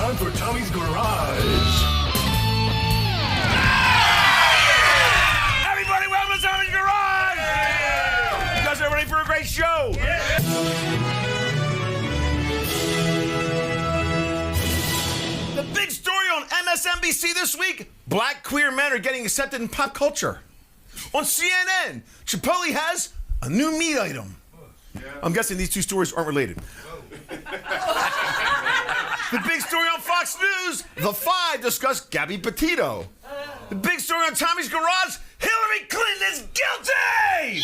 time for Tommy's Garage. Everybody, welcome to Tommy's Garage! You guys are ready for a great show? The big story on MSNBC this week, black queer men are getting accepted in pop culture. On CNN, Chipotle has a new meat item. I'm guessing these two stories aren't related. The big story on Fox News, The Five discuss Gabby Petito. The big story on Tommy's Garage, Hillary Clinton is guilty!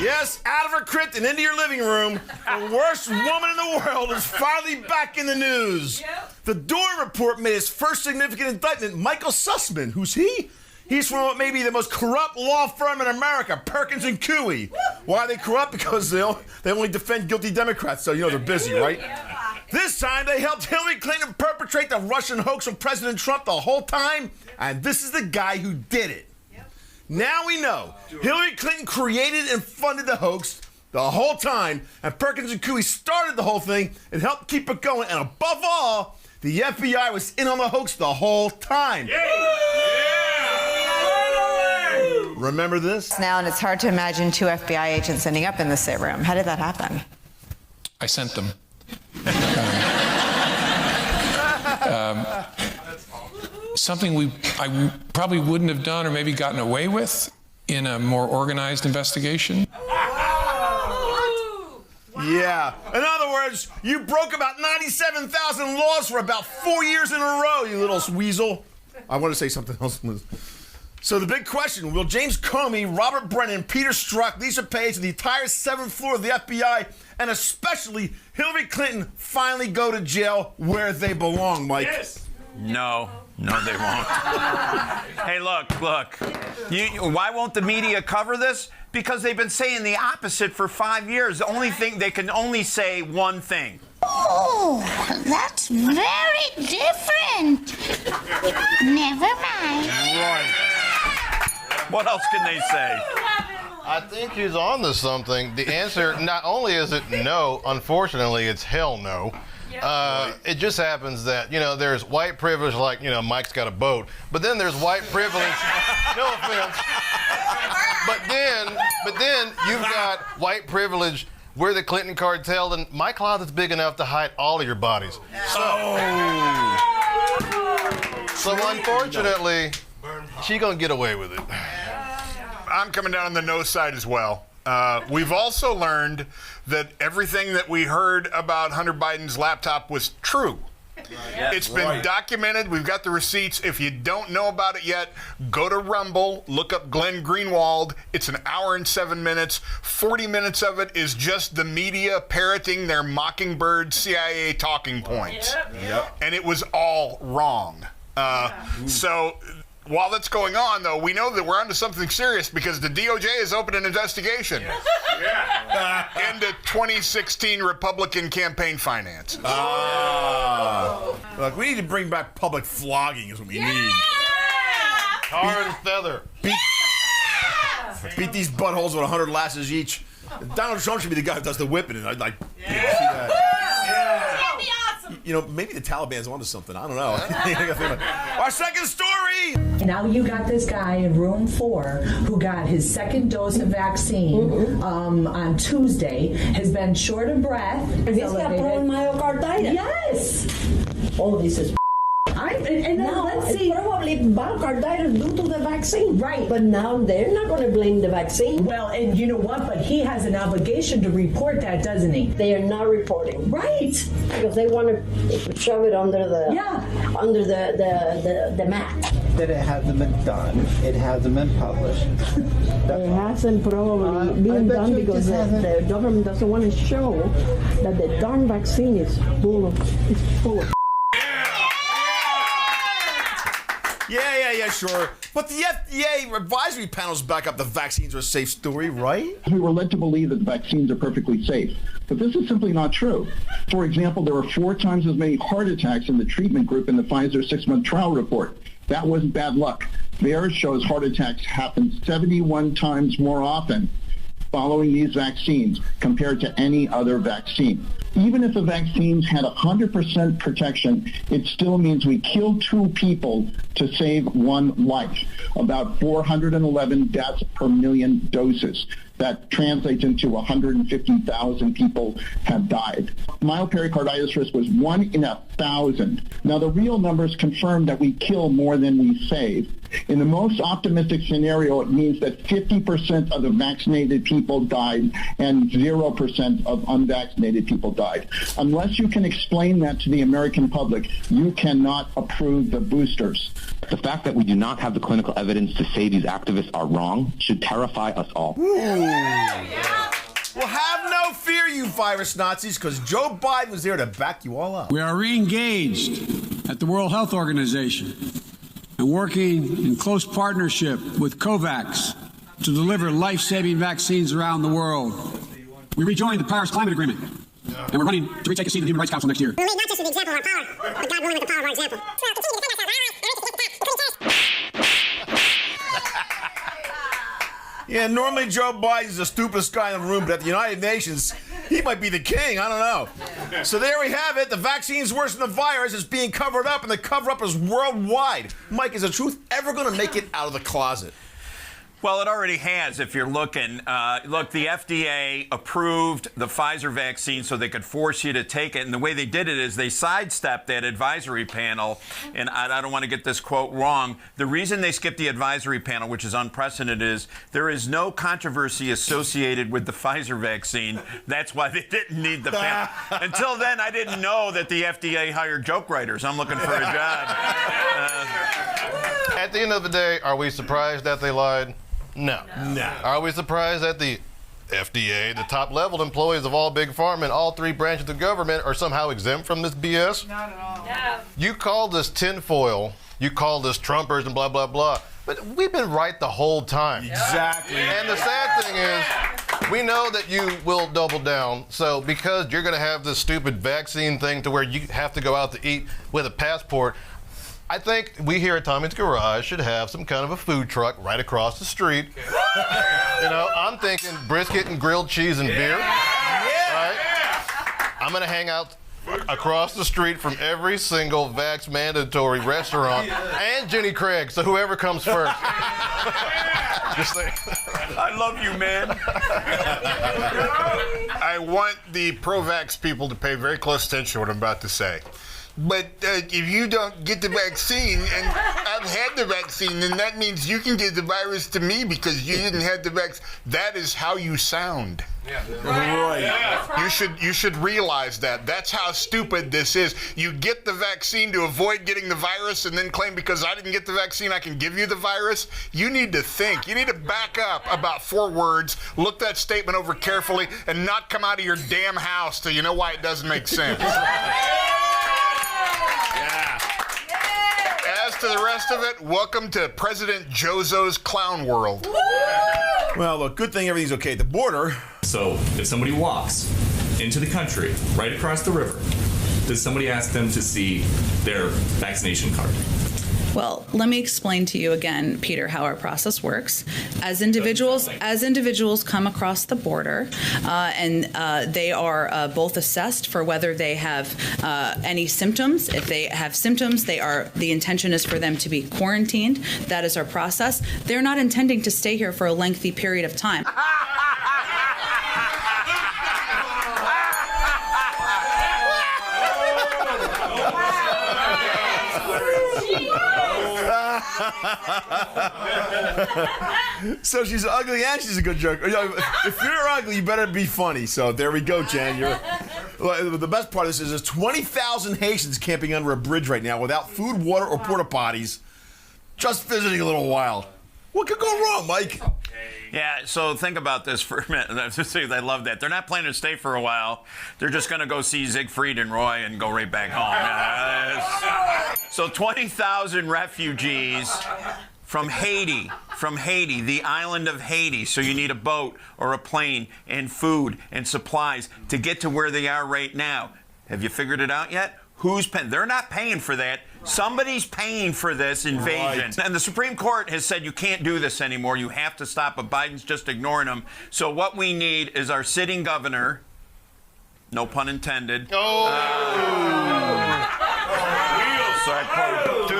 Yes, out of her crypt and into your living room, the worst woman in the world is finally back in the news. The Durham Report made its first significant indictment, Michael Sussman. Who's he? He's from what may be the most corrupt law firm in America, Perkins and Coie. Why are they corrupt? Because they only defend guilty Democrats, so you know they're busy, right? This time they helped Hillary Clinton perpetrate the Russian hoax on President Trump the whole time, and this is the guy who did it. Now we know Hillary Clinton created and funded the hoax the whole time, and Perkins and Coie started the whole thing and helped keep it going, and above all, the FBI was in on the hoax the whole time. Remember this? Now, and it's hard to imagine two FBI agents ending up in the same room. How did that happen? I sent them. Something I probably wouldn't have done or maybe gotten away with in a more organized investigation. Yeah. In other words, you broke about 97,000 laws for about 4 years in a row, you little weasel. I want to say something else. So the big question, will James Comey, Robert Brennan, Peter Strzok, Lisa Page, and the entire 7th floor of the FBI, and especially Hillary Clinton, finally go to jail where they belong, Mike? Yes. No, they won't. Hey, look. Why won't the media cover this? Because they've been saying the opposite for 5 years. The only thing, they can only say one thing. Oh, that's very different. Never mind. Right. What else can they say? I think he's on to something. The answer, not only is it no, unfortunately, it's hell no. It just happens that, there's white privilege, like, Mike's got a boat, but then there's white privilege, no offense, but then you've got white privilege, we're the Clinton cartel, and my closet's big enough to hide all of your bodies. So unfortunately, she's gonna get away with it. I'm coming down on the no side as well. We've also learned that everything that we heard about Hunter Biden's laptop was true. It's been documented. We've got the receipts. If you don't know about it yet, go to Rumble, look up Glenn Greenwald. It's an hour and 7 minutes. 40 minutes of it is just the media parroting their Mockingbird CIA talking points. And it was all wrong. So while that's going on, though, we know that we're onto something serious because the DOJ has opened an investigation into 2016 Republican campaign finance. Look, we need to bring back public flogging is what we need. Tar and feather. Beat these buttholes with 100 lashes each. Donald Trump should be the guy that does the whipping, and I'd like see that. Maybe the Taliban's onto something. I don't know. Our second story. Now you got this guy in room 4 who got his second dose of vaccine on Tuesday, has been short of breath. He's got myocarditis. Yes. Oh, this is let's see. Probably myocarditis due to the vaccine. Right. But now they're not going to blame the vaccine. Well, and you know what? But he has an obligation to report that, doesn't he? They are not reporting. Right. Because they want to shove it under the the mat. That it hasn't been done. It hasn't been published. It hasn't probably been done because the government doesn't want to show that the darn vaccine is full of Yeah, sure. But the FDA advisory panels back up the vaccines are a safe story, right? We were led to believe that the vaccines are perfectly safe. But this is simply not true. For example, there were 4 times as many heart attacks in the treatment group in the Pfizer 6-month trial report. That wasn't bad luck. Theirs shows heart attacks happen 71 times more often. following these vaccines compared to any other vaccine. Even if the vaccines had 100% protection, it still means we kill 2 people to save 1 life, about 411 deaths per million doses. That translates into 150,000 people have died. Mild pericarditis risk was 1 in 1,000. Now, the real numbers confirm that we kill more than we save. In the most optimistic scenario, it means that 50% of the vaccinated people died and 0% of unvaccinated people died. Unless you can explain that to the American public, you cannot approve the boosters. The fact that we do not have the clinical evidence to say these activists are wrong should terrify us all. Well, have no fear, you virus Nazis, because Joe Biden was there to back you all up. We are re-engaged at the World Health Organization and working in close partnership with COVAX to deliver life-saving vaccines around the world. We rejoined the Paris Climate Agreement, and we're running to retake a seat in the Human Rights Council next year. We'll lead not just with the example of our power, but God willing with the power of our example. Yeah, normally Joe Biden's the stupidest guy in the room, but at the United Nations, he might be the king. I don't know. So there we have it. The vaccine's worse than the virus. It's being covered up, and the cover-up is worldwide. Mike, is the truth ever going to make it out of the closet? Well, it already has, if you're looking. Look, the FDA approved the Pfizer vaccine so they could force you to take it. And the way they did it is they sidestepped that advisory panel. And I don't want to get this quote wrong. The reason they skipped the advisory panel, which is unprecedented, is there is no controversy associated with the Pfizer vaccine. That's why they didn't need the panel. Until then, I didn't know that the FDA hired joke writers. I'm looking for a job. At the end of the day, are we surprised that they lied? No. Are we surprised that the FDA, the top-level employees of all big pharma and all 3 branches of government are somehow exempt from this BS? Not at all. No. You call this tinfoil, you call this Trumpers and blah, blah, blah, but we've been right the whole time. Exactly. And the sad thing is, we know that you will double down, so because you're going to have this stupid vaccine thing to where you have to go out to eat with a passport, I think we here at Tommy's Garage should have some kind of a food truck right across the street. You know, I'm thinking brisket and grilled cheese and beer. Right? I'm going to hang out across the street from every single vax mandatory restaurant and Jenny Craig, so whoever comes first. Just saying. I love you, man. I want the pro-vax people to pay very close attention to what I'm about to say. But if you don't get the vaccine, and I've had the vaccine, then that means you can give the virus to me because you didn't have the vaccine. That is how you sound. Yeah. Right. Yeah. You should realize that. That's how stupid this is. You get the vaccine to avoid getting the virus and then claim because I didn't get the vaccine I can give you the virus. You need to think. You need to back up about 4 words, look that statement over carefully, and not come out of your damn house till you know why it doesn't make sense. As to the rest of it, welcome to President Jozo's clown world. Well, look, good thing everything's okay at the border. So if somebody walks into the country, right across the river, does somebody ask them to see their vaccination card? Well, let me explain to you again, Peter, how our process works. As individuals come across the border, and they are both assessed for whether they have any symptoms. If they have symptoms, the intention is for them to be quarantined. That is our process. They're not intending to stay here for a lengthy period of time. So she's ugly and she's a good joker. If you're ugly, you better be funny. So there we go, Jan. The best part of this is there's 20,000 Haitians camping under a bridge right now without food, water, or porta potties, just visiting a little while. What could go wrong, Mike? Yeah, so think about this for a minute. I love that. They're not planning to stay for a while. They're just going to go see Siegfried and Roy and go right back home. So 20,000 refugees from Haiti, the island of Haiti. So you need a boat or a plane and food and supplies to get to where they are right now. Have you figured it out yet? Who's paying? They're not paying for that. Somebody's paying for this invasion. Right. And the Supreme Court has said you can't do this anymore. You have to stop, but Biden's just ignoring them. So what we need is our sitting governor, no pun intended. Too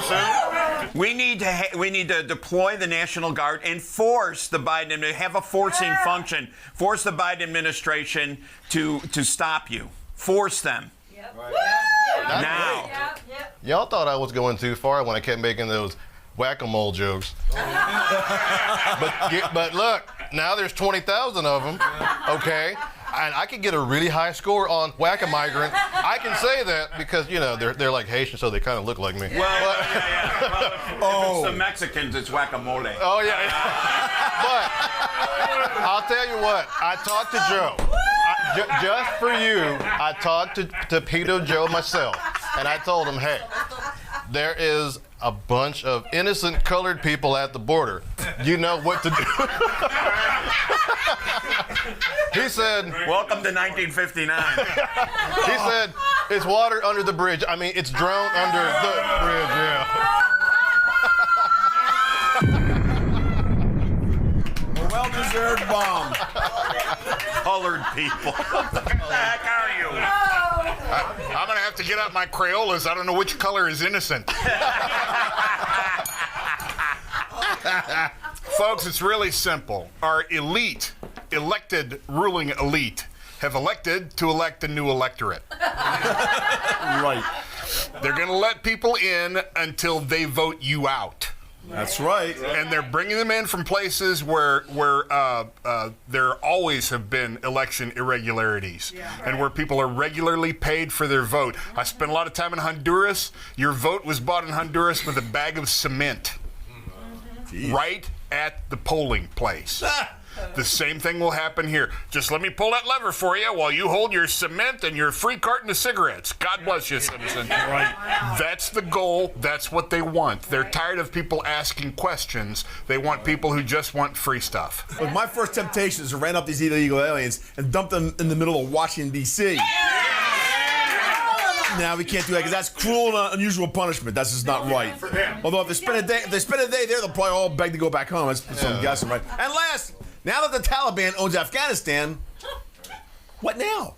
soon? We need to deploy the National Guard and force the Biden to have a forcing function. Force the Biden administration to stop you. Force them. Now. Y'all thought I was going too far when I kept making those whack-a-mole jokes. but look, now there's 20,000 of them, okay? And I could get a really high score on whack-a-migrant. I can say that because, you know, they're like Haitian, so they kind of look like me. Well, if it's the Mexicans, it's whack-a-mole. Oh, yeah. But I'll tell you what, I talked to Joe. Just for you, I talked to Pedo Joe myself, and I told him, hey, there is a bunch of innocent colored people at the border. You know what to do. He said, welcome to 1959. He said, it's water under the bridge. I mean, it's drone under the bridge, yeah. A well-deserved bomb. Colored people. What the heck are you? I'm going to have to get out my Crayolas. I don't know which color is innocent. Folks, it's really simple. Our elite, elected ruling elite, have elected to elect a new electorate. Right. They're going to let people in until they vote you out. That's right. And they're bringing them in from places where there always have been election irregularities, and where people are regularly paid for their vote. I spent a lot of time in Honduras. Your vote was bought in Honduras with a bag of cement. Jeez. Right at the polling place. The same thing will happen here. Just let me pull that lever for you while you hold your cement and your free carton of cigarettes. God bless you, citizen. Right. That's the goal. That's what they want. They're tired of people asking questions. They want people who just want free stuff. Look, my first temptation is to round up these illegal aliens and dump them in the middle of Washington, D.C. Now we can't do that because that's cruel and unusual punishment. That's just not right. Although if they spend a day there, they'll probably all beg to go back home. That's what I'm guessing, right? And last, now that the Taliban owns Afghanistan, what now?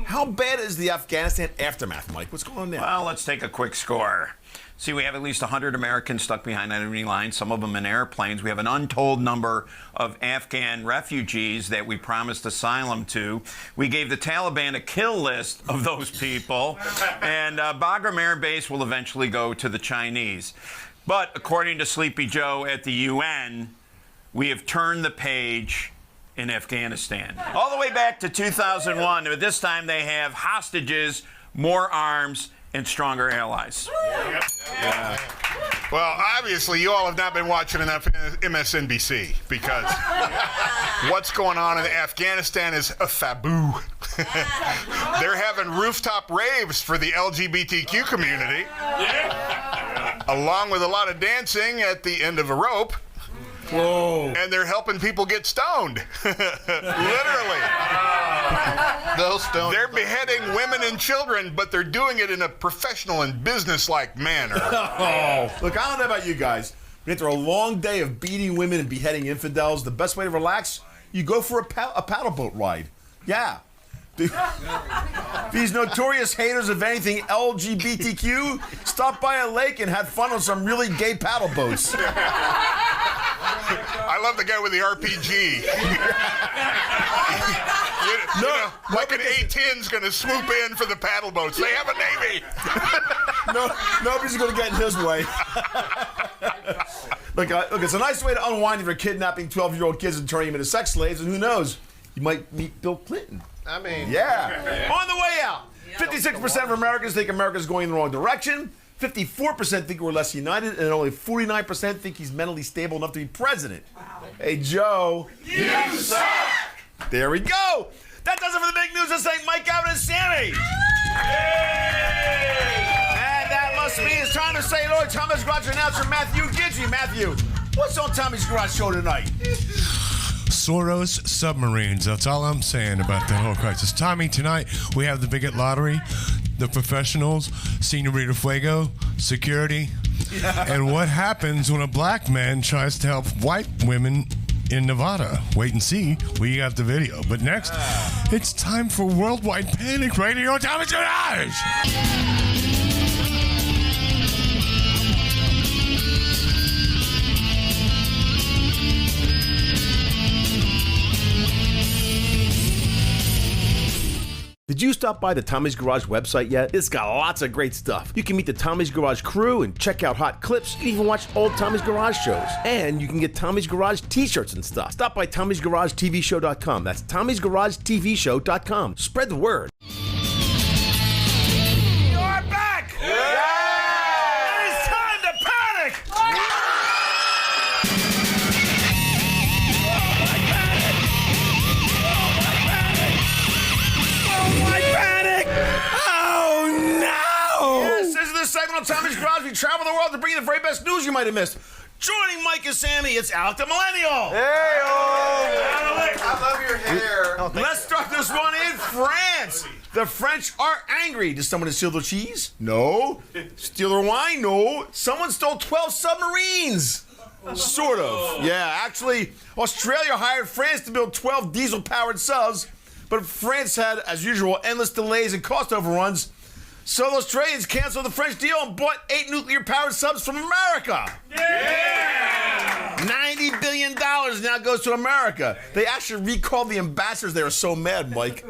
How bad is the Afghanistan aftermath, Mike? What's going on there? Well, let's take a quick score. See, we have at least 100 Americans stuck behind enemy lines, some of them in airplanes. We have an untold number of Afghan refugees that we promised asylum to. We gave the Taliban a kill list of those people, and Bagram Air Base will eventually go to the Chinese. But according to Sleepy Joe at the UN, we have turned the page in Afghanistan. All the way back to 2001, but this time they have hostages, more arms, and stronger allies. Yeah. Well, obviously, you all have not been watching enough MSNBC because what's going on in Afghanistan is a faboo. They're having rooftop raves for the LGBTQ community, along with a lot of dancing at the end of a rope. Whoa. And they're helping people get stoned. Literally. Those stoned. They're beheading women and children, but they're doing it in a professional and business-like manner. Oh. Look, I don't know about you guys, but after a long day of beating women and beheading infidels, the best way to relax, you go for a paddle boat ride. Yeah. These notorious haters of anything LGBTQ stop by a lake and have fun on some really gay paddle boats. I love the guy with the RPG. Like an A-10's going to swoop in for the paddle boats. They have a navy. Nobody's going to get in his way. Look, it's a nice way to unwind if you're kidnapping 12-year-old kids and turning them into sex slaves, and who knows, you might meet Bill Clinton. I mean, yeah. On the way out, 56% of Americans think America's going in the wrong direction. 54% think we're less united, and only 49% think he's mentally stable enough to be president. Wow. Hey, Joe. You suck! There we go. That does it for the big news. Let's thank Mike, Alvin, and Sammy. And that must mean it's time to say hello to Tommy's Garage announcer Matthew Gidgey. Matthew, what's on Tommy's Garage show tonight? Soros submarines. That's all I'm saying about the whole crisis. Tommy, tonight we have the Bigot Lottery, the professionals, Senorita Fuego, security, and what happens when a black man tries to help white women in Nevada. Wait and see. We got the video. But next, it's time for Worldwide Panic right here on Tommy's Garage. Did you stop by the Tommy's Garage website yet? It's got lots of great stuff. You can meet the Tommy's Garage crew and check out hot clips. You can even watch old Tommy's Garage shows. And you can get Tommy's Garage t-shirts and stuff. Stop by Tommy'sGarageTVShow.com. That's Tommy'sGarageTVShow.com. Spread the word. You're back! Yeah! And it's time to panic! Segment on Tommy's Garage, we travel the world to bring you the very best news you might have missed. Joining Mike and Sammy, it's Alec the Millennial. Hey, Alec. I love your hair. Let's start this one in France. The French are angry. Did someone steal their cheese? No. Steal their wine? No. Someone stole 12 submarines. Sort of. Yeah, actually, Australia hired France to build 12 diesel-powered subs, but France had, as usual, endless delays and cost overruns. So the Australians canceled the French deal and bought 8 nuclear-powered subs from America. Yeah! $90 billion now goes to America. They actually recalled the ambassadors. They were so mad, Mike.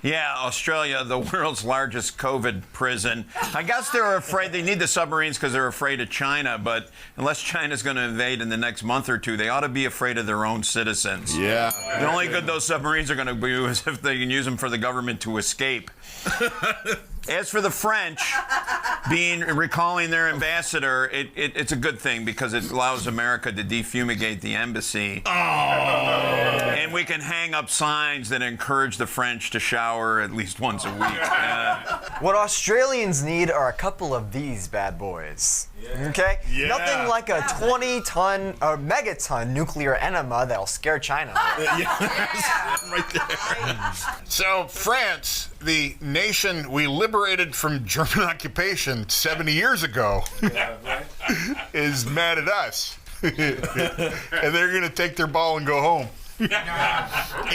Yeah, Australia, the world's largest COVID prison. I guess they're afraid they need the submarines because they're afraid of China, but unless China's going to invade in the next month or two, they ought to be afraid of their own citizens. Yeah. The only good those submarines are going to be is if they can use them for the government to escape. As for the French recalling their ambassador, it's a good thing because it allows America to defumigate the embassy. Oh. And we can hang up signs that encourage the French to shower at least once a week. What Australians need are a couple of these bad boys. Yeah. Okay? Yeah. Nothing like a 20-ton or megaton nuclear enema that'll scare China. Right there. So France, the nation we liberated from German occupation 70 years ago, is mad at us. And they're going to take their ball and go home. You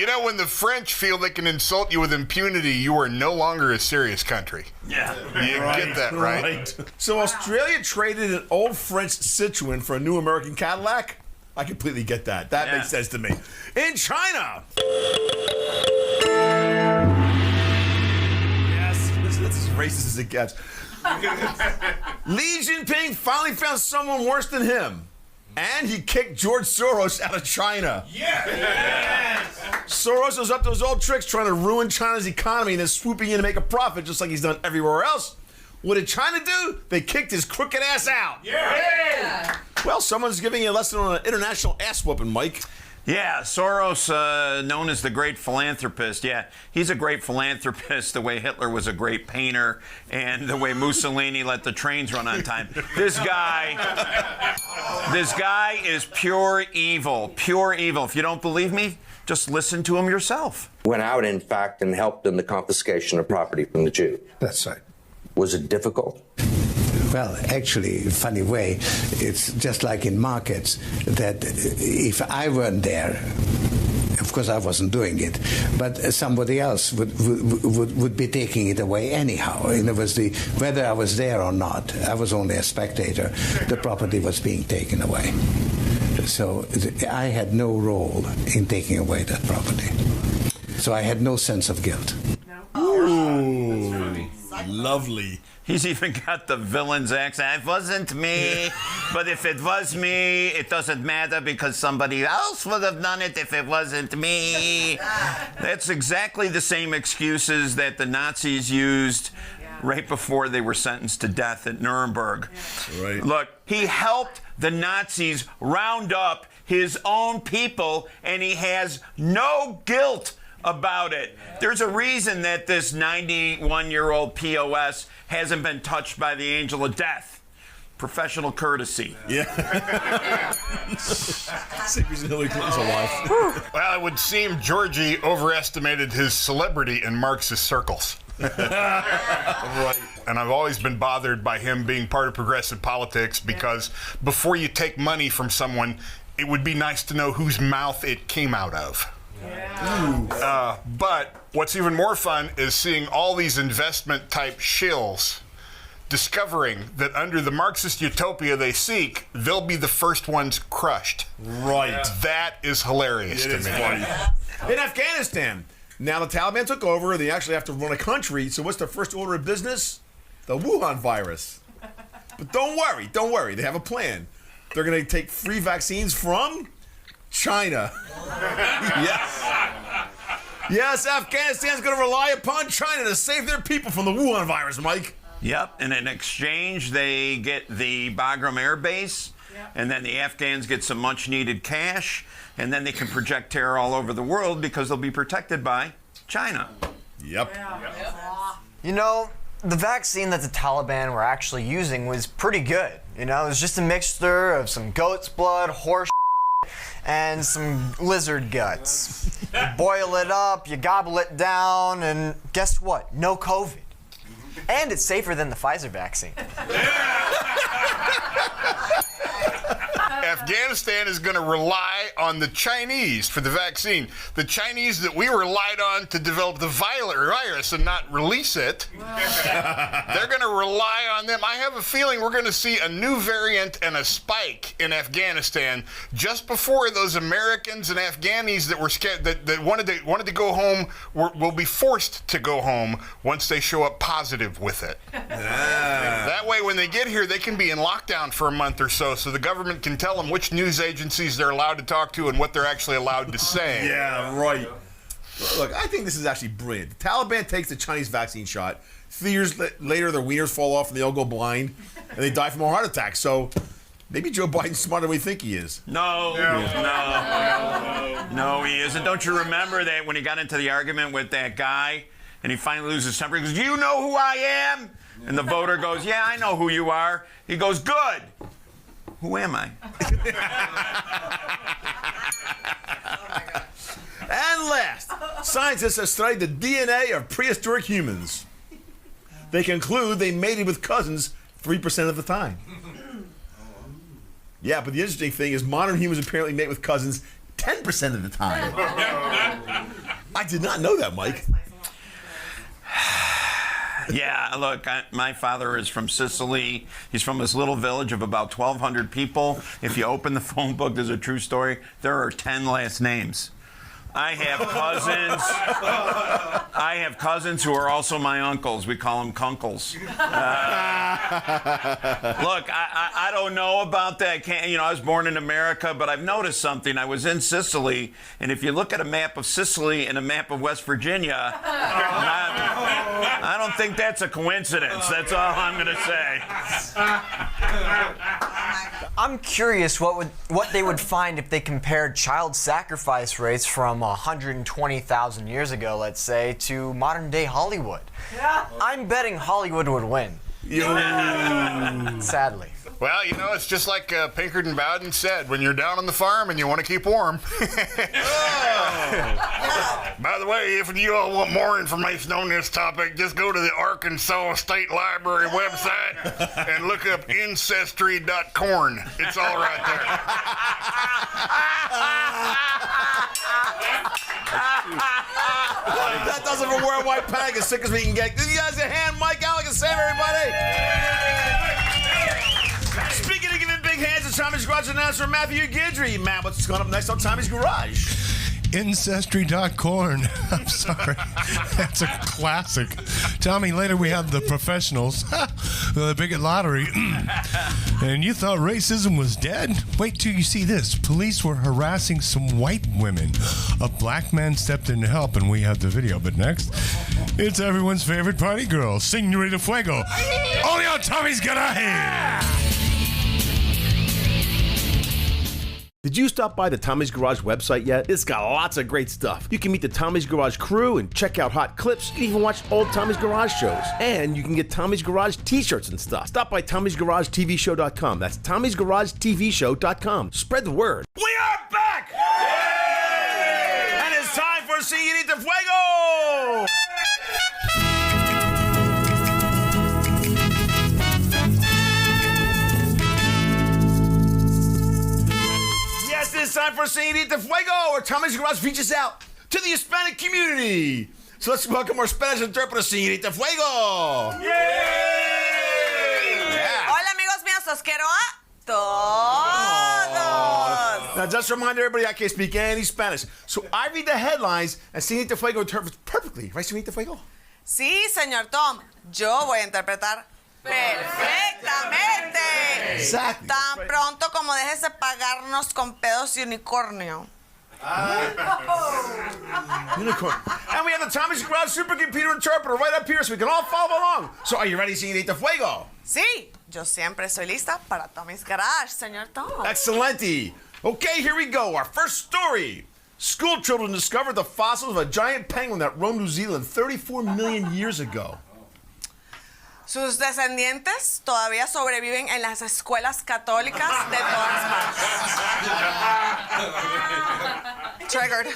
know, when the French feel they can insult you with impunity, you are no longer a serious country. Yeah. You get that, right? So Australia traded an old French Citroen for a new American Cadillac? I completely get that. That makes sense to me. In China. Yes, this is as racist as it gets. Xi Jinping finally found someone worse than him. And he kicked George Soros out of China. Yes! Soros was up to his old tricks trying to ruin China's economy and then swooping in to make a profit just like he's done everywhere else. What did China do? They kicked his crooked ass out. Yeah! Well, someone's giving you a lesson on an international ass whooping, Mike. Yeah, Soros, known as the great philanthropist. Yeah, he's a great philanthropist the way Hitler was a great painter and the way Mussolini let the trains run on time. This guy is pure evil, pure evil. If you don't believe me, just listen to him yourself. Went out, in fact, and helped in the confiscation of property from the Jew. That's right. Was it difficult? Well, actually, funny way, it's just like in markets that if I weren't there, of course I wasn't doing it, but somebody else would be taking it away anyhow. And it was whether I was there or not, I was only a spectator, the property was being taken away. So I had no role in taking away that property. So I had no sense of guilt. Ooh, lovely. He's even got the villain's accent. It wasn't me, but if it was me, it doesn't matter because somebody else would have done it if it wasn't me. That's exactly the same excuses that the Nazis used right before they were sentenced to death at Nuremberg. Right. Look, he helped the Nazis round up his own people, and he has no guilt about it. There's a reason that this 91-year-old POS hasn't been touched by the angel of death. Professional courtesy. Yeah. Secrets of Hillary Clinton's alive. Well, it would seem Georgie overestimated his celebrity in Marxist circles. Right. And I've always been bothered by him being part of progressive politics because before you take money from someone, it would be nice to know whose mouth it came out of. But what's even more fun is seeing all these investment type shills discovering that under the Marxist utopia they seek, they'll be the first ones crushed. Right. Yeah. That is hilarious to me. Funny. In Afghanistan, now the Taliban took over. They actually have to run a country. So what's their first order of business? The Wuhan virus. But don't worry. They have a plan. They're going to take free vaccines from China. Yes, Afghanistan's going to rely upon China to save their people from the Wuhan virus, Mike. Yep, and in exchange, they get the Bagram Air Base, and then the Afghans get some much-needed cash, and then they can project terror all over the world because they'll be protected by China. Yep. You know, the vaccine that the Taliban were actually using was pretty good. You know, it was just a mixture of some goat's blood, horse and some lizard guts. You boil it up, you gobble it down, and guess what? No COVID. And it's safer than the Pfizer vaccine. Afghanistan is going to rely on the Chinese for the vaccine. The Chinese that we relied on to develop the virus and not release it, they're going to rely on them. I have a feeling we're going to see a new variant and a spike in Afghanistan just before those Americans and Afghanis that were scared, that wanted to go home will be forced to go home once they show up positive with it. That way, when they get here, they can be in lockdown for a month or so the government can tell them which news agencies they're allowed to talk to and what they're actually allowed to say. Yeah, right. Look, I think this is actually brilliant. The Taliban takes the Chinese vaccine shot. 3 years later, their wieners fall off and they all go blind, and they die from a heart attack. So maybe Joe Biden's smarter than we think he is. No, he isn't. Don't you remember that when he got into the argument with that guy, and he finally loses his temper? He goes, "Do you know who I am?" And the voter goes, "Yeah, I know who you are." He goes, "Good. Who am I?" And last, scientists have studied the DNA of prehistoric humans. They conclude they mated with cousins 3% of the time. Yeah, but the interesting thing is modern humans apparently mate with cousins 10% of the time. I did not know that, Mike. Yeah, look, my father is from Sicily. He's from this little village of about 1,200 people. If you open the phone book, there's a true story. There are 10 last names. I have cousins who are also my uncles. We call them kunkles. Look, I don't know about that. I was born in America, but I've noticed something. I was in Sicily, and if you look at a map of Sicily and a map of West Virginia, I don't think that's a coincidence. That's all I'm going to say. I'm curious what they would find if they compared child sacrifice rates from 120,000 years ago, let's say, to modern day Hollywood. Yeah. I'm betting Hollywood would win. Sadly. Well, it's just like Pinkerton Bowden said, when you're down on the farm and you want to keep warm. By the way, if you all want more information on this topic, just go to the Arkansas State Library website and look up ancestry.corn. It's all right there. That does it for Worldwide Panic, as sick as we can get. Give you guys a hand, Mike, Alec, and Sam, everybody. Speaking of giving big hands, it's Tommy's Garage announcer Matthew Guidry. Matt, what's going up next on Tommy's Garage? Ancestry.corn. I'm sorry. That's a classic. Tommy, later we have the professionals. The bigot lottery. And you thought racism was dead? Wait till you see this. Police were harassing some white women. A black man stepped in to help, and we have the video. But next, it's everyone's favorite party girl, Senorita Fuego. Only on Tommy's Garage. Did you stop by the Tommy's Garage website yet? It's got lots of great stuff. You can meet the Tommy's Garage crew and check out hot clips. You can even watch old Tommy's Garage shows. And you can get Tommy's Garage t-shirts and stuff. Stop by Tommy'sGarageTVShow.com. That's Tommy'sGarageTVShow.com. Spread the word. We are back! Yay! And it's time for Señorita Fuego! It's time for Señorita Fuego, where Tommy's Garage reaches out to the Hispanic community. So let's welcome our Spanish interpreter, Señorita Fuego. Yay! Yeah. Hola, amigos míos, os quiero a todos. Now, just remind everybody I can't speak any Spanish. So I read the headlines, and Señorita Fuego interprets perfectly. Right, Señorita Fuego? Sí, señor Tom. Yo voy a interpretar perfectamente. Exactly. Tan pronto como dejes de pagarnos con pedos y unicornio. Unicorn. And we have the Tommy's Garage supercomputer interpreter right up here so we can all follow along. So are you ready, Señorita Fuego? Sí, yo siempre soy lista para Tommy's Garage, señor Tom. Excelente. Okay, here we go. Our first story. School children discovered the fossils of a giant penguin that roamed New Zealand 34 million years ago. Sus descendientes todavía sobreviven en las escuelas católicas de todas partes. Triggered.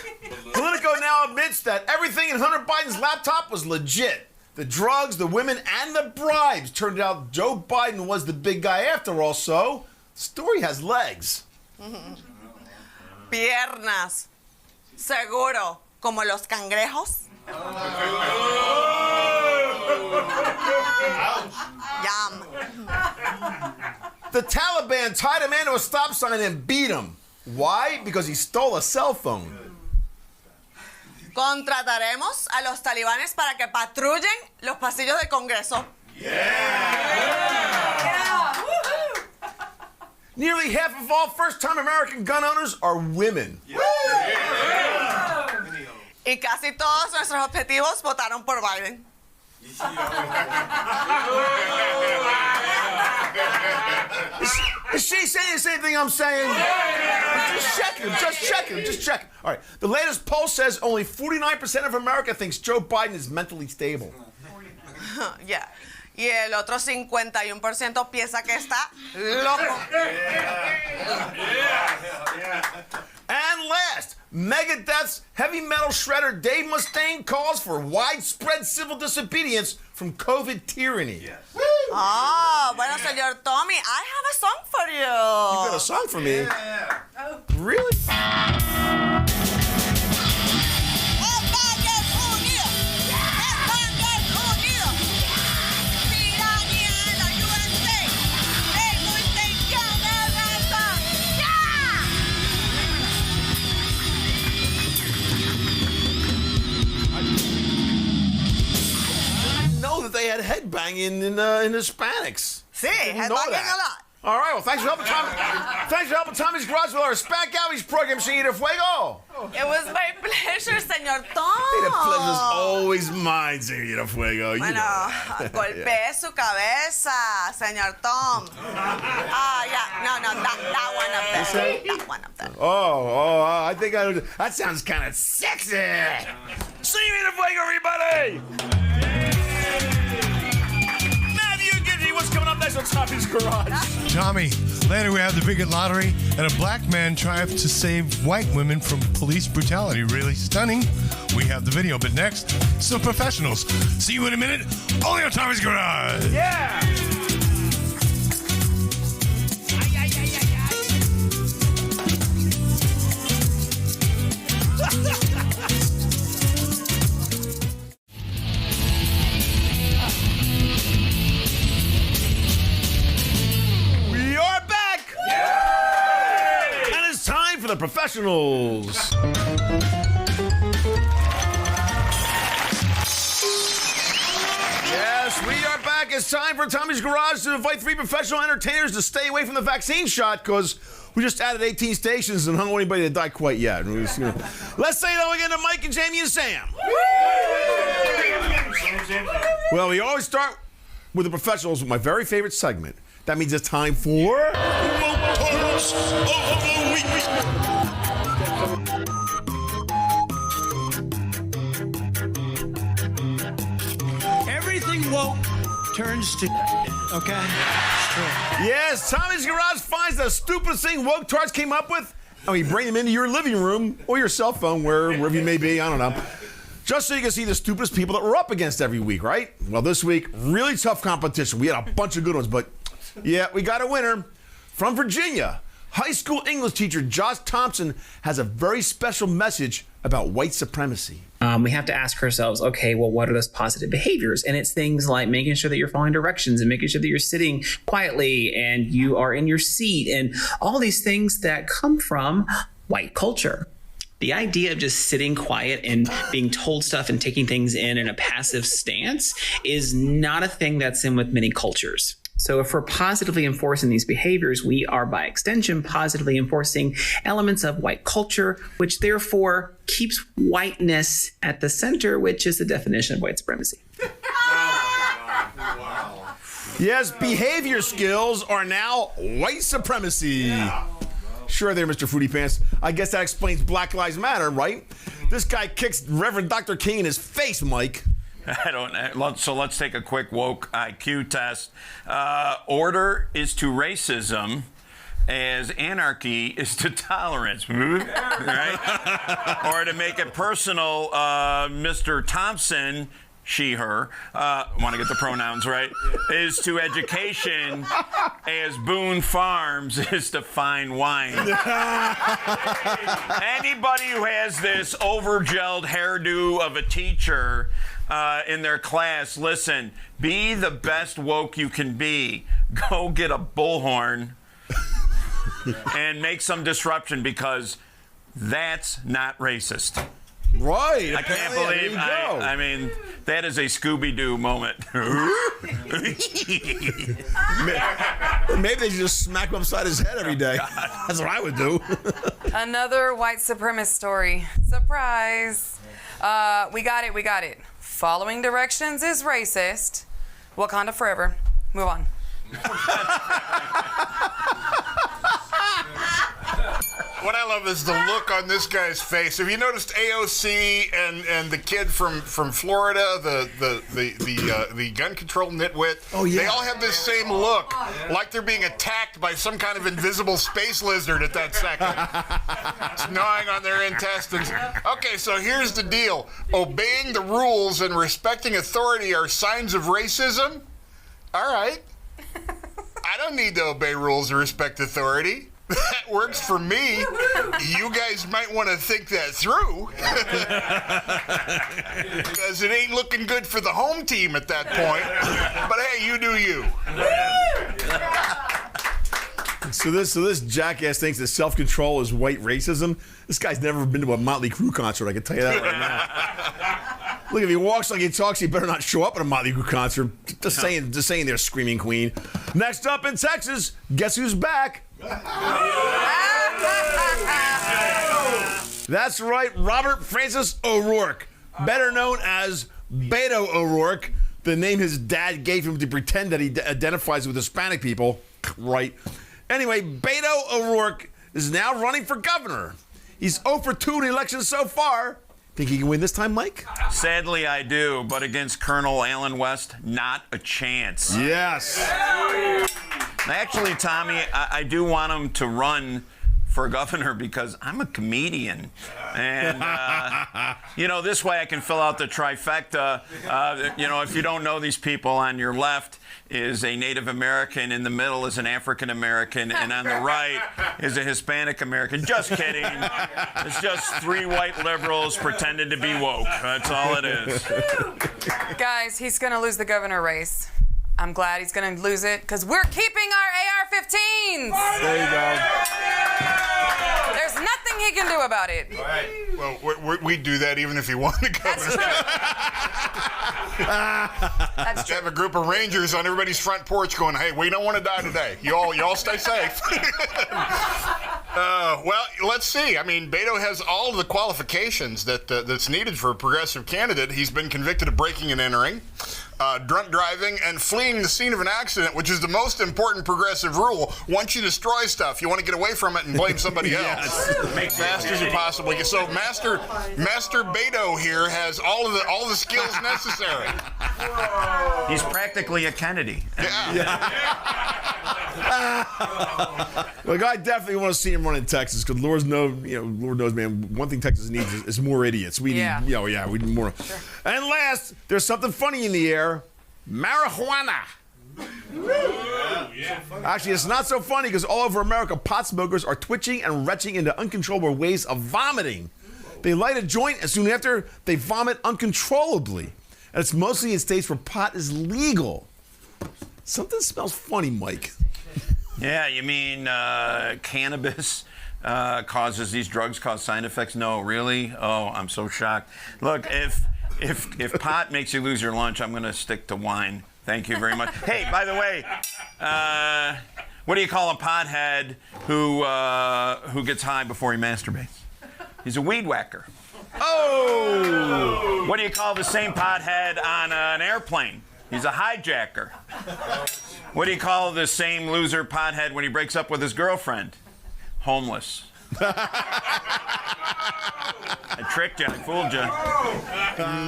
Politico now admits that everything in Hunter Biden's laptop was legit. The drugs, the women, and the bribes. Turned out Joe Biden was the big guy after all, so the story has legs. Piernas. Seguro, como los cangrejos. Yum. The Taliban tied a man to a stop sign and beat him. Why? Because he stole a cell phone. Contrataremos a los talibanes para que patrullen los pasillos del Congreso. Nearly half of all first-time American gun owners are women. Y casi todos nuestros objetivos votaron por Biden. Is she saying the same thing I'm saying? Just checking. All right. The latest poll says only 49% of America thinks Joe Biden is mentally stable. Yeah. Y el otro 51% piensa que está loco. And last, Megadeth's heavy metal shredder Dave Mustaine calls for widespread civil disobedience from COVID tyranny. Oh, bueno, señor Tommy, I have a song for you. You got a song for me? Yeah. Really? That they had headbanging in Hispanics. Sí, headbanging a lot. All right, well, thanks for helping Tommy's Garage with our Hispanic Outreach program, Señorita Fuego. It was my pleasure, señor Tom. Hey, the pleasure's always mine, Señorita Fuego. You know. Golpeé su cabeza, señor Tom. That one up there. That one up there. I think that sounds kind of sexy. Señorita Fuego, everybody. What's coming up next on Tommy's Garage? Tommy, later we have the bigot lottery and a black man triumphed to save white women from police brutality. Really stunning. We have the video, but next, some professionals. See you in a minute, only on Tommy's Garage. Yeah! The professionals. Yes, we are back. It's time for Tommy's Garage to invite 3 professional entertainers to stay away from the vaccine shot because we just added 18 stations and don't want anybody to die quite yet. Let's say hello again to Mike and Jamie and Sam. Well, we always start with the professionals with my very favorite segment. That means it's time for Woke Terms of the Week. Everything woke turns to okay? Sure. Yes, Tommy's Garage finds the stupidest thing woke tards came up with, and we bring them into your living room or your cell phone, wherever you may be, I don't know. Just so you can see the stupidest people that we're up against every week, right? Well, this week, really tough competition. We had a bunch of good ones, but yeah, we got a winner. From Virginia, high school English teacher Josh Thompson has a very special message about white supremacy. We have to ask ourselves, okay, well, what are those positive behaviors? And it's things like making sure that you're following directions and making sure that you're sitting quietly and you are in your seat and all these things that come from white culture. The idea of just sitting quiet and being told stuff and taking things in a passive stance is not a thing that's in with many cultures. So if we're positively enforcing these behaviors, we are by extension positively enforcing elements of white culture, which therefore keeps whiteness at the center, which is the definition of white supremacy. Yes, behavior skills are now white supremacy. Yeah. Sure there, Mr. Fruity Pants. I guess that explains Black Lives Matter, right? This guy kicks Reverend Dr. King in his face, Mike. So let's take a quick woke IQ test. Order is to racism as anarchy is to tolerance, right? Or to make it personal, Mr. Thompson, she, her, want to get the pronouns right, is to education as Boone Farms is to fine wine. Anybody who has this over-gelled hairdo of a teacher in their class, listen, be the best woke you can be. Go get a bullhorn and make some disruption because that's not racist. Right. I can't believe. I mean, that is a Scooby-Doo moment. Maybe they should just smack him upside his head every day. That's what I would do. Another white supremacist story. Surprise. We got it. Following directions is racist. Wakanda forever. Move on. What I love is the look on this guy's face. Have you noticed AOC and the kid from Florida, the gun control nitwit? Oh yeah. They all have this same look, like they're being attacked by some kind of invisible space lizard at that second. It's gnawing on their intestines. Okay, so here's the deal: obeying the rules and respecting authority are signs of racism. All right. I don't need to obey rules or respect authority. That works for me. You guys might want to think that through. Because it ain't looking good for the home team at that point. But hey, you do you. So this jackass thinks that self-control is white racism. This guy's never been to a Motley Crue concert, I can tell you that right now. Look, if he walks like he talks, he better not show up at a Motley Crue concert. Just saying there, Screaming Queen. Next up in Texas, guess who's back? That's right, Robert Francis O'Rourke, better known as Beto O'Rourke, the name his dad gave him to pretend that he identifies with Hispanic people. Right. Anyway, Beto O'Rourke is now running for governor. He's 0 for 2 in the election so far. Think he can win this time, Mike? Sadly, I do, but against Colonel Alan West, not a chance. Yes. Actually, Tommy, I do want him to run for governor because I'm a comedian. And, this way I can fill out the trifecta. If you don't know these people, on your left is a Native American, in the middle is an African American, and on the right is a Hispanic American. Just kidding. It's just 3 white liberals pretending to be woke. That's all it is. Guys, he's going to lose the governor race. I'm glad he's going to lose it because we're keeping our AR-15s. There you go. There's nothing he can do about it. All right. Well, we'd do that even if he won the governor. That's true. Have a group of Rangers on everybody's front porch going, "Hey, we don't want to die today. Y'all stay safe." Well, let's see. I mean, Beto has all of the qualifications that's needed for a progressive candidate. He's been convicted of breaking and entering. drunk driving, and fleeing the scene of an accident, which is the most important progressive rule. Once you destroy stuff, you want to get away from it and blame somebody else. Make fast as you possibly can. So Master Beto here has all of the skills necessary. He's practically a Kennedy. Look, I definitely want to see him run in Texas because Lord knows, man. One thing Texas needs is more idiots. We need, we need more. Sure. And last, there's something funny in the air: marijuana. Actually, it's not so funny because all over America, pot smokers are twitching and retching into uncontrollable ways of vomiting. They light a joint, and soon after, they vomit uncontrollably. And it's mostly in states where pot is legal. Something smells funny, Mike. Yeah, you mean cannabis causes these drugs cause side effects? No, really? Oh, I'm so shocked. Look, if pot makes you lose your lunch, I'm going to stick to wine. Thank you very much. Hey, by the way, what do you call a pothead who gets high before he masturbates? He's a weed whacker. Oh! What do you call the same pothead on an airplane? He's a hijacker. What do you call the same loser pothead when he breaks up with his girlfriend? Homeless. I tricked you. I fooled you.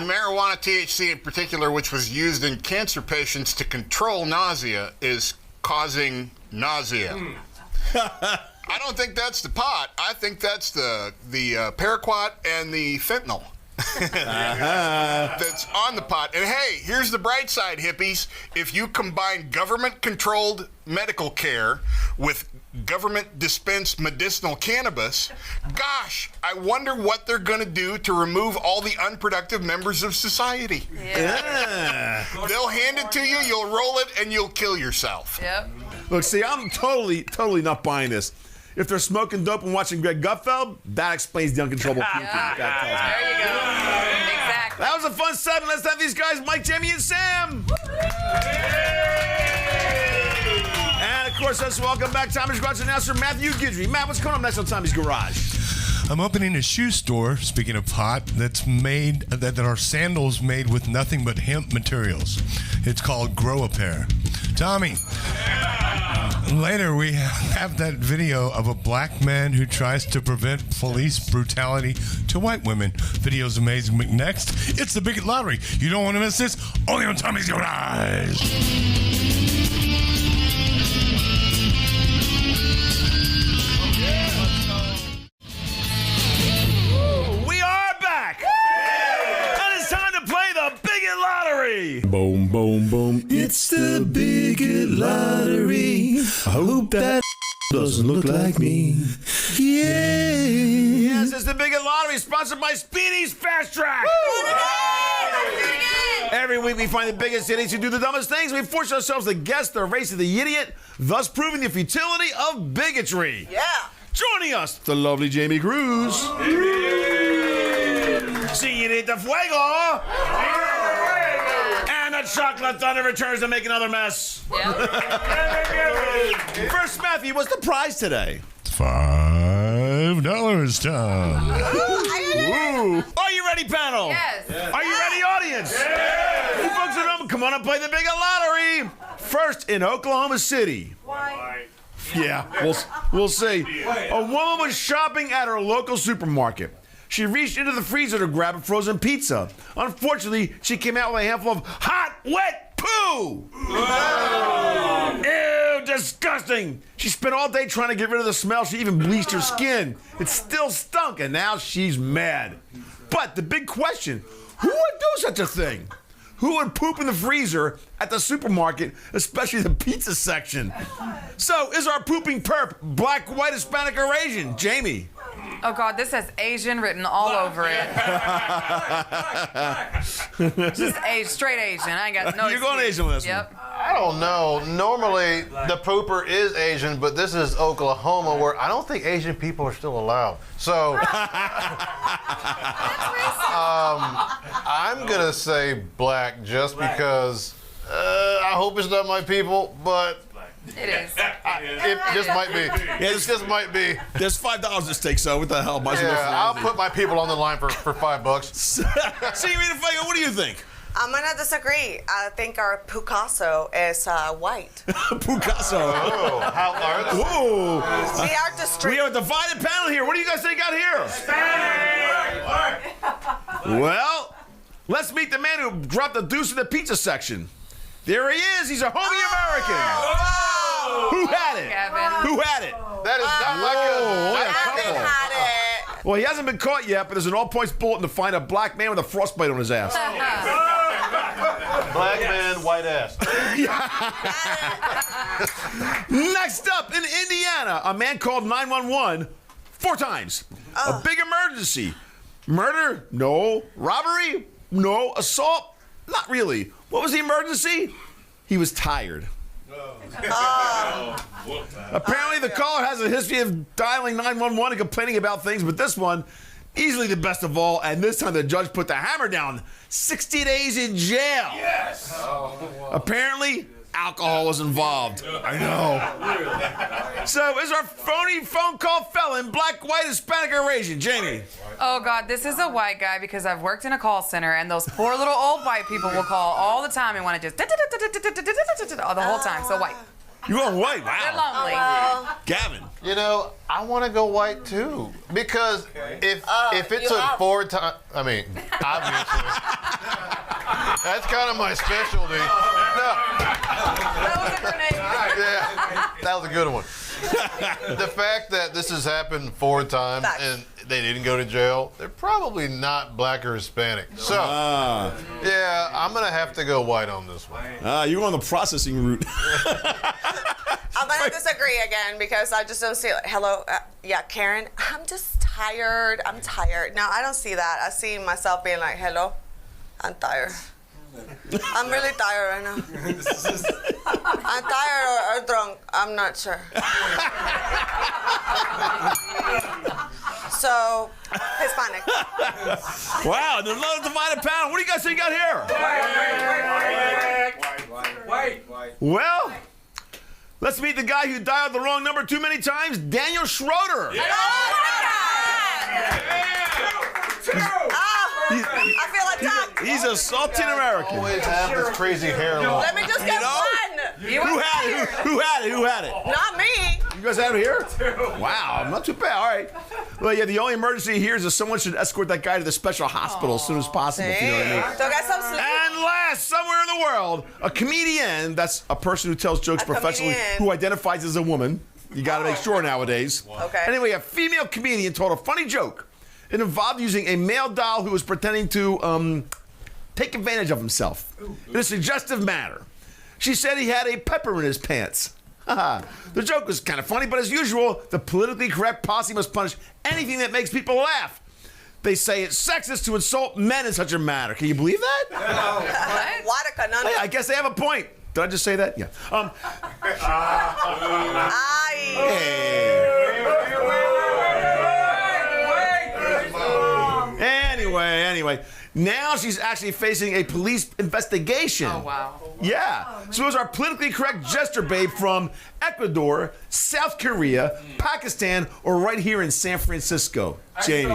Marijuana THC in particular, which was used in cancer patients to control nausea, is causing nausea. I don't think that's the pot. I think that's the paraquat and the fentanyl. That's on the pot. And hey, here's the bright side, hippies. If you combine government-controlled medical care with government-dispensed medicinal cannabis, gosh, I wonder what they're going to do to remove all the unproductive members of society. Yeah. They'll hand it to you, you'll roll it, and you'll kill yourself. Yep. Look, see, I'm totally not buying this. If they're smoking dope and watching Greg Gutfeld, that explains the uncontrollable puking. There you go. Exactly. That was a fun segment. Let's have these guys, Mike, Jamie, and Sam. And, of course, let's welcome back Tommy's Garage announcer Matthew Guidry. Matt, what's going on next on Tommy's Garage? I'm opening a shoe store, speaking of pot, that's made, that are sandals made with nothing but hemp materials. It's called Grow a Pair. Tommy, later we have that video of a black man who tries to prevent police brutality to white women. Video's amazing. Next, it's the Bigot Lottery. You don't want to miss this, only on Tommy's Garage. Boom, boom, boom. It's the Bigot Lottery. I hope that doesn't look like me. Yeah. Yes, it's the Bigot Lottery, sponsored by Speedy's Fast Track. Every week we find the biggest idiots who do the dumbest things. We force ourselves to guess the race of the idiot, thus proving the futility of bigotry. Yeah. Joining us, the lovely Jamie Cruz. Señorita Fuego. And the Chocolate Thunder returns to make another mess. Yep. First, Matthew, what's the prize today? $5, Tom. Ooh. Are you ready, panel? Yes. Are you ready, audience? Yes. You folks at home, come on and play the Bigot Lottery. First, in Oklahoma City. Why? Yeah, we'll see. A woman was shopping at her local supermarket. She reached into the freezer to grab a frozen pizza. Unfortunately, she came out with a handful of hot, wet poo. Ew, disgusting. She spent all day trying to get rid of the smell. She even bleached her skin. It still stunk, and now she's mad. But the big question, who would do such a thing? Who would poop in the freezer at the supermarket, especially the pizza section? So, is our pooping perp black, white, Hispanic, or Asian? Jamie. Oh, God, this has Asian written all over it. Just straight Asian. I ain't got no You're going Asian with this one. I don't know. Normally, the pooper is Asian, but this is Oklahoma, where I don't think Asian people are still allowed. So, I'm going to say black just because I hope it's not my people, but... It is. It just might be. Yeah, it just might be. There's $5 at stake, so what the hell? Yeah, I'll put my people on the line for $5. See, what do you think? I'm gonna disagree. I think our Picasso is white. Picasso. Oh, how large? Whoa. The artistry. We have a divided panel here. What do you guys think out here? Well, let's meet the man who dropped the deuce in the pizza section. There he is. He's a homie American. Who had it? Who had it? That is not my cousin. had it. Well, he hasn't been caught yet, but there's an all-points bulletin to find a black man with a frostbite on his ass. Black man, white ass. Next up, in Indiana, a man called 911 4 times. A big emergency. Murder? No. Robbery? No. Assault? Not really. What was the emergency? He was tired. Apparently, the caller has a history of dialing 911 and complaining about things, but this one, easily the best of all, and this time the judge put the hammer down. 60 days in jail. Yes. Apparently, alcohol was involved. I know. So, is our phony phone call felon black, white, Hispanic, or Asian? Jamie. Oh, God, this is a white guy because I've worked in a call center, and those poor little old white people will call all the time and want to just the whole time. So white. You going white? Wow. They're lonely. Gavin. You know, I want to go white too because if it took 4 times, I mean, obviously, that's kind of my specialty. No. That was a grenade. Yeah, that was a good one. The fact that this has happened 4 times and they didn't go to jail, they're probably not black or Hispanic. So, yeah, I'm going to have to go white on this one. You're on the processing route. I'm gonna disagree again because I just don't see it. Hello, yeah, Karen. I'm just tired. I'm tired. No, I don't see that. I see myself being like, hello, I'm tired. I'm really tired right now. I'm tired or drunk. I'm not sure. So, Hispanic. Wow, there's another divided panel. What do you guys think out here? White. Well, let's meet the guy who dialed the wrong number too many times, Daniel Schroeder. I feel attacked. He's a salty American. Always have this crazy hairline. Let me just get one. Who had it? Who had it? Not me. You guys have it here? Wow, not too bad. All right. Well, yeah, the only emergency here is that someone should escort that guy to the special hospital as soon as possible. If you know what I mean. So get some sleep. And last, somewhere in the world, a comedian, that's a person who tells jokes professionally, who identifies as a woman. You got to make sure nowadays. Okay. Anyway, a female comedian told a funny joke. It involved using a male doll who was pretending to take advantage of himself in a suggestive manner. She said he had a pepper in his pants. The joke was kind of funny, but as usual, the politically correct posse must punish anything that makes people laugh. They say it's sexist to insult men in such a manner. Can you believe that? What a conundrum. Hey, I guess they have a point. Did I just say that? Yeah. Anyway, now she's actually facing a police investigation. Oh, wow. Yeah. So it was our politically correct jester babe from Ecuador, South Korea, Pakistan, or right here in San Francisco. Jamie.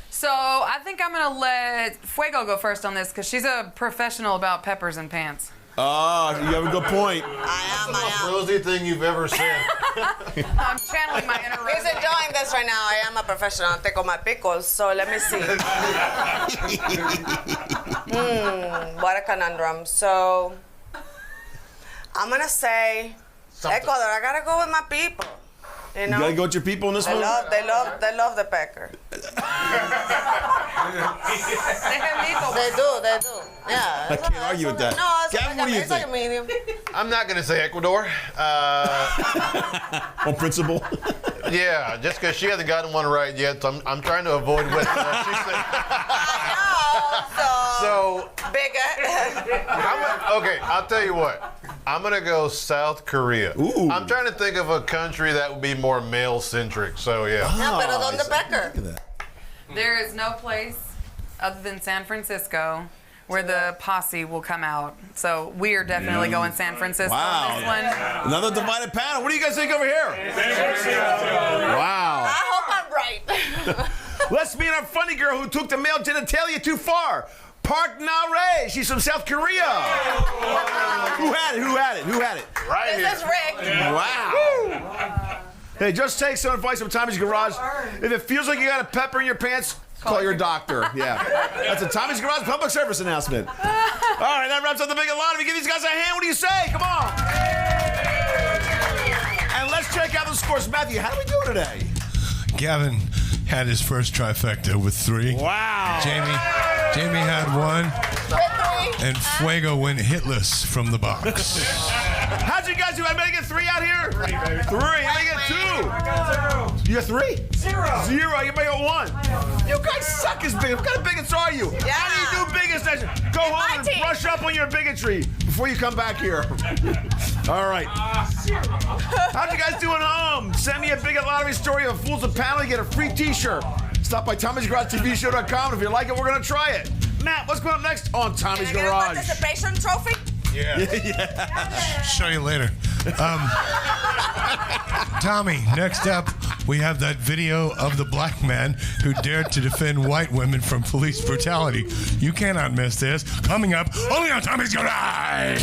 So I think I'm going to let Fuego go first on this because she's a professional about peppers and pants. Oh, you have a good point. I am. Rosy thing you've ever said. I'm channeling my inner He's enjoying this right now. I am a professional. Tengo my pickles, so let me see. What a conundrum. So, I'm going to say Ecuador. I got to go with my people. You know? You gotta go with your people in this one? They love the pecker. They do. Yeah. I can't argue with that. No, Gavin, what do you think? Like a medium. I'm not going to say Ecuador. On principle? Yeah, just because she hasn't gotten one right yet, so I'm trying to avoid what she said. So big. Okay, I'll tell you what. I'm gonna go South Korea. Ooh. I'm trying to think of a country that would be more male-centric. So yeah. Pero ¿dónde pecker? There is no place other than San Francisco where the posse will come out. So we are definitely going San Francisco on this one. Another divided panel. What do you guys think over here? Wow. I hope I'm right. Let's meet our funny girl who took the male genitalia too far. Park Na-rae. She's from South Korea. Who had it? Right This is Rick. Wow. Hey, just take some advice from Tommy's Garage. If it feels like you got a pepper in your pants, call your doctor. Yeah. That's a Tommy's Garage public service announcement. All right, that wraps up the Big and Lottery. Give these guys a hand. What do you say? Come on. And let's check out the scores. Matthew, how do we do today? Gavin had his first trifecta with 3. Wow. Jamie had 1. And Fuego went hitless from the box. How'd you guys do? Anybody get 3 out here? 3. Anybody get 2? You got 3? 0. Anybody got 1? You guys suck as big. What kind of bigots are you? Yeah. How do you do bigots? Go home and brush up on your bigotry before you come back here. All right. How'd you guys do at home? Send me a Bigot Lottery story of Fools of Panel. You get a free t-shirt. Stop by Tommy'sGarageTVShow.com. If you like it, we're going to try it. Matt, what's going up next on Tommy's Can I get a Garage? participation trophy? Yeah. Show you later. Tommy, next up, we have that video of the black man who dared to defend white women from police brutality. You cannot miss this. Coming up, only on Tommy's Garage.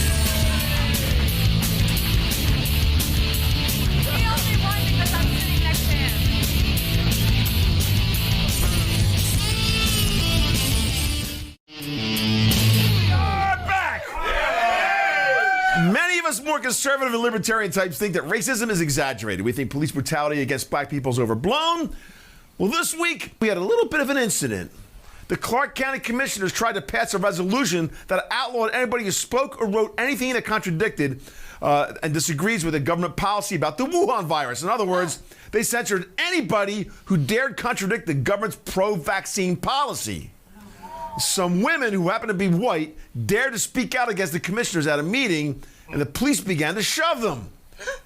Many of us more conservative and libertarian types think that racism is exaggerated. We think police brutality against black people is overblown. Well, this week, we had a little bit of an incident. The Clark County Commissioners tried to pass a resolution that outlawed anybody who spoke or wrote anything that contradicted and disagrees with the government policy about the Wuhan virus. In other words, they censored anybody who dared contradict the government's pro-vaccine policy. Some women who happen to be white dared to speak out against the commissioners at a meeting, and the police began to shove them.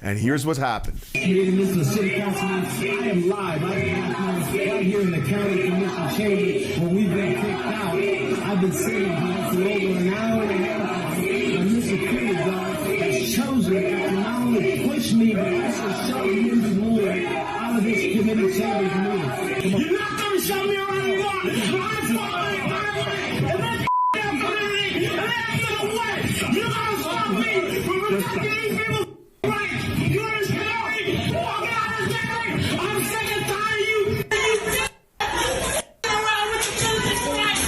And here's what happened. Mr. City Councilman, I am live. Right here in the county commission chamber where we've been kicked out. I've been sitting here for over an hour and a half, and this security guard has chosen to not only push me, but also shove me into the wood out of this committee chamber's meeting. You're not going to shove me around the block. I'm following. You gotta stop me from protecting people's rights. You understand me? Walk out of this. I'm sick and tired of you. Around with the children's rights.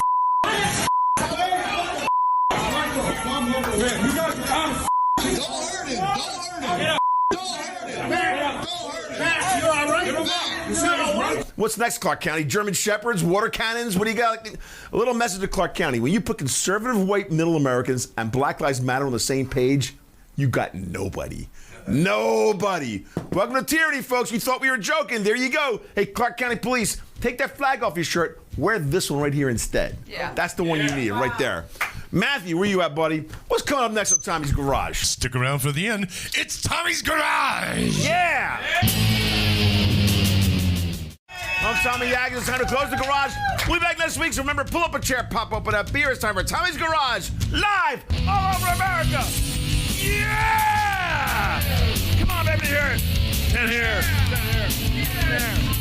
What's next, Clark County? German Shepherds, water cannons? What do you got? A little message to Clark County. When you put conservative white middle Americans and Black Lives Matter on the same page, you got nobody. Nobody. Welcome to tyranny, folks. You thought we were joking. There you go. Hey, Clark County Police, take that flag off your shirt. Wear this one right here instead. Yeah. That's the one you need, right there. Matthew, where you at, buddy? What's coming up next on Tommy's Garage? Stick around for the end. It's Tommy's Garage. Yeah. I'm Tommy Yags. It's time to close the garage. We'll be back next week, so remember, pull up a chair, pop open a beer. It's time for Tommy's Garage, live all over America. Yeah! Come on, baby, hear it. And here. And here. And here.